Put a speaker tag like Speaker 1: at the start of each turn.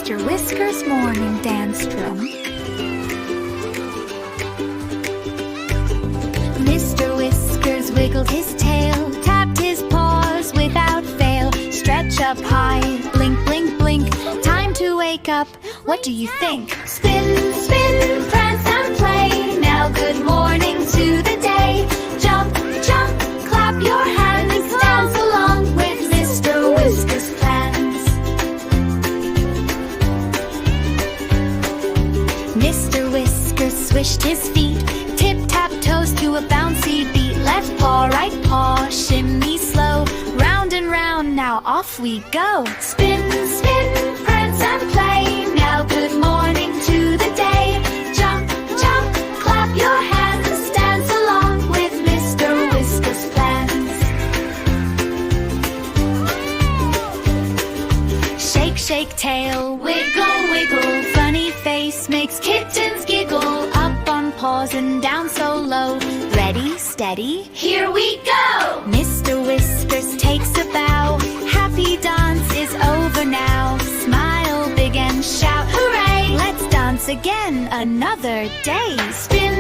Speaker 1: Mr. Whiskers' morning dance drum. Mr. Whiskers wiggled his tail, tapped his paws without fail. Stretch up high, blink, blink, blink, time to wake up. What do you think? Spin, spin, prance and play. Now good morning to the day. Jump, jump, clap your hands, dance along with Mr. Whiskers' plans. Mr. Whiskers swished his feet, tip-tap toes to a bouncy beat. Left paw, right paw, shimmy slow, round and round, now off we go. Spin, spin, prance and play. Now good morning to the day. Jump, jump, clap your hands, dance along with Mr. Whiskers' plans. Shake, shake tail, wiggle, wiggle, funny face makes kittens giggle. Up on paws and down so low. Ready, steady, here we go! Mr. Whiskers takes a bow. Happy dance is over now. Smile big and shout hooray! Let's dance again another day. Spin,